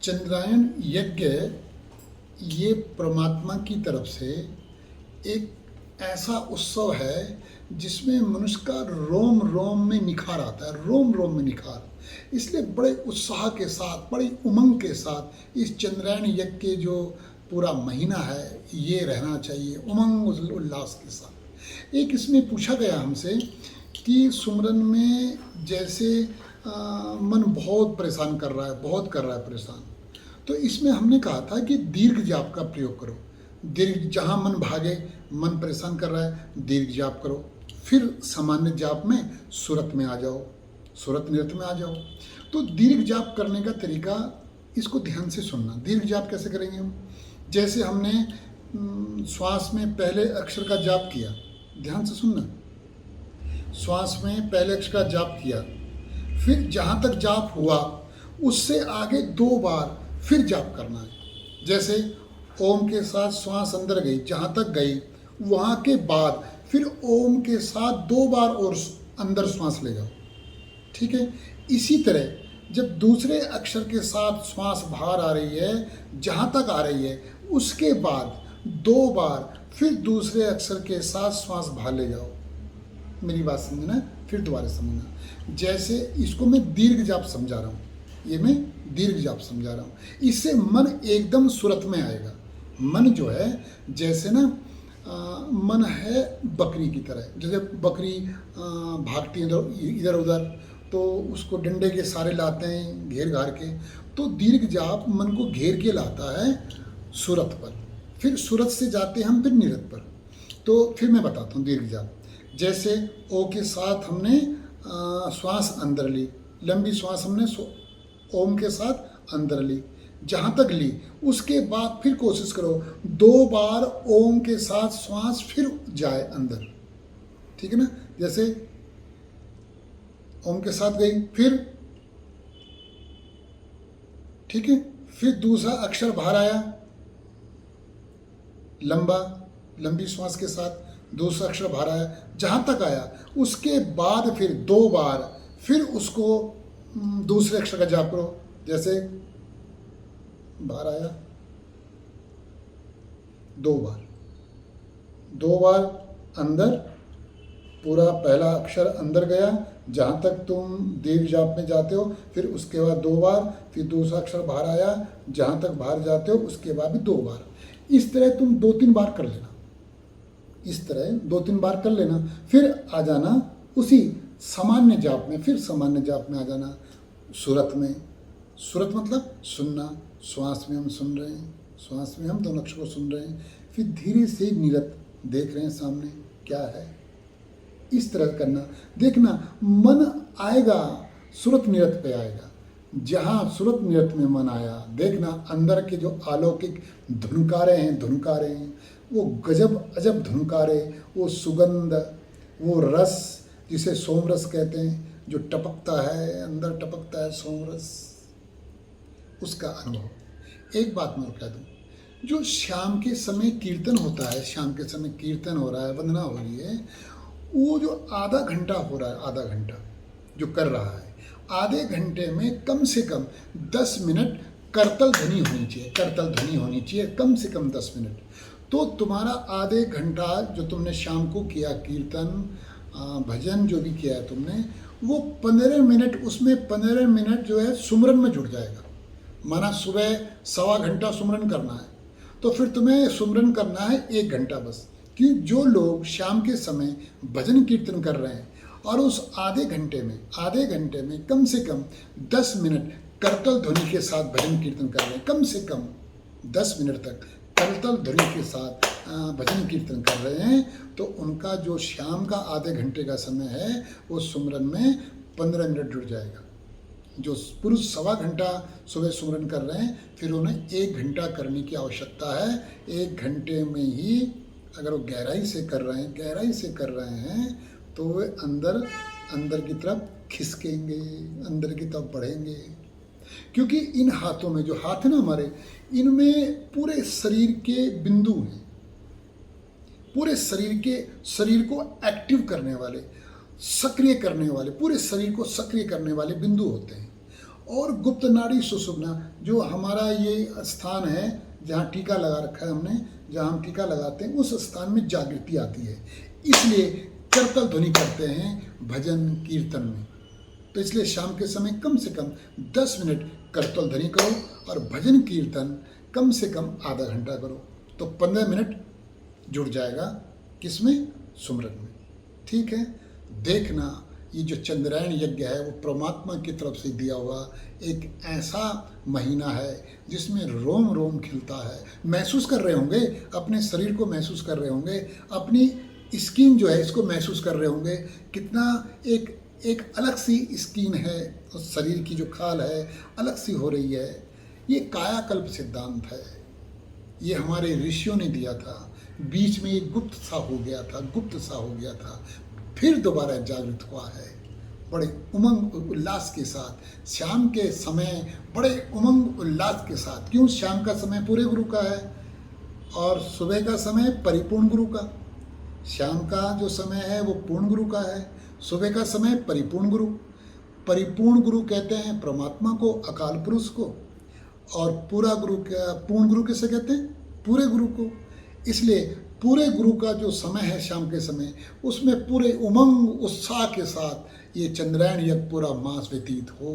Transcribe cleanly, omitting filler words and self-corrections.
चंद्रायन यज्ञ ये परमात्मा की तरफ से एक ऐसा उत्सव है जिसमें मनुष्य का रोम रोम में निखार आता है, रोम रोम में निखार। इसलिए बड़े उत्साह के साथ, बड़ी उमंग के साथ इस चंद्रायन यज्ञ के जो पूरा महीना है ये रहना चाहिए, उमंग उल्लास के साथ। एक इसमें पूछा गया हमसे कि सुमरन में जैसे मन बहुत परेशान कर रहा है, बहुत कर रहा है परेशान, तो इसमें हमने कहा था कि दीर्घ जाप का प्रयोग करो। दीर्घ, जहाँ मन भागे, मन परेशान कर रहा है, दीर्घ जाप करो। फिर सामान्य जाप में सूरत में आ जाओ, सूरत नृत्य में आ जाओ। तो दीर्घ जाप करने का तरीका, इसको ध्यान से सुनना। दीर्घ जाप कैसे करेंगे हम? जैसे हमने श्वास में पहले अक्षर का जाप किया, ध्यान से सुनना। श्वास में पहले अक्षर का जाप किया, फिर जहाँ तक जाप हुआ उससे आगे 2 बार फिर जाप करना है। जैसे ओम के साथ श्वास अंदर गई, जहाँ तक गई वहाँ के बाद फिर ओम के साथ 2 बार और अंदर श्वास ले जाओ, ठीक है। इसी तरह जब दूसरे अक्षर के साथ श्वास बाहर आ रही है, जहाँ तक आ रही है उसके बाद 2 बार फिर दूसरे अक्षर के साथ श्वास बाहर ले जाओ। मेरी बात समझना, फिर दोबारा समझना। जैसे इसको मैं दीर्घ जाप समझा रहा हूँ, ये मैं दीर्घ जाप समझा रहा हूँ। इससे मन एकदम सूरत में आएगा। मन जो है जैसे ना मन है बकरी की तरह। जैसे बकरी भागती है इधर उधर, तो उसको डंडे के सारे लाते हैं घेर घार के। तो दीर्घ जाप मन को घेर के लाता है सूरत पर, फिर सूरत से जाते हैं हम फिर निरत पर। तो फिर मैं बताता हूँ दीर्घ जाप। जैसे ओ के साथ हमने श्वास अंदर ली, लंबी श्वास हमने ओम के साथ अंदर ली, जहाँ तक ली उसके बाद फिर कोशिश करो 2 बार ओम के साथ श्वास फिर जाए अंदर, ठीक है ना। जैसे ओम के साथ गई, फिर ठीक है, फिर दूसरा अक्षर बाहर आया, लंबी श्वास के साथ दूसरा अक्षर बाहर आया, जहाँ तक आया उसके बाद फिर 2 बार फिर उसको दूसरे अक्षर का जाप करो। जैसे बाहर आया, 2 बार अंदर, पूरा पहला अक्षर अंदर गया जहाँ तक तुम दीर्घ जाप में जाते हो, फिर उसके बाद 2 बार, फिर दूसरा अक्षर बाहर आया जहाँ तक बाहर जाते हो उसके बाद भी 2 बार। इस तरह तुम 2-3 बार कर लेना, इस तरह 2-3 बार कर लेना। फिर आ जाना उसी सामान्य जाप में, फिर सामान्य जाप में आ जाना सूरत में। सूरत मतलब सुनना, श्वास में हम सुन रहे हैं, श्वास में हम दोनों अक्षर को सुन रहे हैं, फिर धीरे से निरत देख रहे हैं सामने क्या है। इस तरह करना, देखना मन आएगा सूरत निरत पे आएगा। जहाँ सूरत निरत में मन आया, देखना अंदर के जो अलौकिक धुनकारे हैं वो गजब अजब धुनकारे, वो सुगंध, वो रस जिसे सोमरस कहते हैं, जो टपकता है अंदर, टपकता है सोमरस, उसका अनुभव। एक बात मैं कह दूँ, जो शाम के समय कीर्तन होता है, शाम के समय कीर्तन हो रहा है, वंदना हो रही है, वो जो आधा घंटा हो रहा है, आधा घंटा जो कर रहा है, आधे घंटे में कम से कम 10 मिनट करतल ध्वनि होनी चाहिए, करतल ध्वनि होनी चाहिए कम से कम 10 मिनट। तो तुम्हारा आधे घंटा जो तुमने शाम को किया कीर्तन, भजन जो भी किया है तुमने, वो 15 मिनट, उसमें 15 मिनट जो है सुमरन में जुड़ जाएगा। माना सुबह 1.25 घंटा सुमरन करना है, तो फिर तुम्हें सुमरन करना है 1 घंटा बस। कि जो लोग शाम के समय भजन कीर्तन कर रहे हैं और उस आधे घंटे में कम से कम 10 मिनट करतल ध्वनि के साथ भजन कीर्तन कर रहे हैं, कम से कम 10 मिनट तक करतल ध्वनि के साथ भजन कीर्तन कर रहे हैं, तो उनका जो शाम का आधे घंटे का समय है वो सुमरन में 15 मिनट जुड़ जाएगा। जो पुरुष 1.25 घंटा सुबह सुमरन कर रहे हैं, फिर उन्हें 1 घंटा करने की आवश्यकता है। 1 घंटे में ही अगर वो गहराई से कर रहे हैं तो वे अंदर की तरफ खिसकेंगे, अंदर की तरफ बढ़ेंगे। क्योंकि इन हाथों में, जो हाथ है ना हमारे, इनमें पूरे शरीर के बिंदु हैं, पूरे शरीर को एक्टिव करने वाले, सक्रिय करने वाले, पूरे शरीर को सक्रिय करने वाले बिंदु होते हैं। और गुप्त नाड़ी सुषुम्ना, जो हमारा ये स्थान है जहाँ टीका लगा रखा है हमने, जहाँ हम टीका लगाते हैं उस स्थान में जागृति आती है, इसलिए करतल ध्वनि करते हैं भजन कीर्तन में। तो इसलिए शाम के समय कम से कम 10 मिनट करतल ध्वनि करो और भजन कीर्तन कम से कम आधा घंटा करो, तो 15 मिनट जुड़ जाएगा किसमें, सुमरन में। ठीक है, देखना ये जो चंद्रायण यज्ञ है वो परमात्मा की तरफ से दिया हुआ एक ऐसा महीना है जिसमें रोम रोम खिलता है। महसूस कर रहे होंगे, अपने शरीर को महसूस कर रहे होंगे, अपनी स्किन जो है इसको महसूस कर रहे होंगे, कितना एक अलग सी स्किन है, उस शरीर की जो खाल है अलग सी हो रही है। ये कायाकल्प सिद्धांत है, ये हमारे ऋषियों ने दिया था। बीच में एक गुप्त सा हो गया था, फिर दोबारा जागृत हुआ है बड़े उमंग उल्लास के साथ, शाम के समय बड़े उमंग उल्लास के साथ। क्यों, शाम का समय पूरे गुरु का है और सुबह का समय परिपूर्ण गुरु का। शाम का जो समय है वो पूर्ण गुरु का है, सुबह का समय परिपूर्ण गुरु। परिपूर्ण गुरु कहते हैं परमात्मा को, अकाल पुरुष को, और पूरा गुरु क्या, पूर्ण गुरु किसे कहते हैं, पूरे गुरु को। इसलिए पूरे गुरु का जो समय है शाम के समय, उसमें पूरे उमंग उत्साह के साथ ये चंद्रायण यज्ञ पूरा मास व्यतीत हो।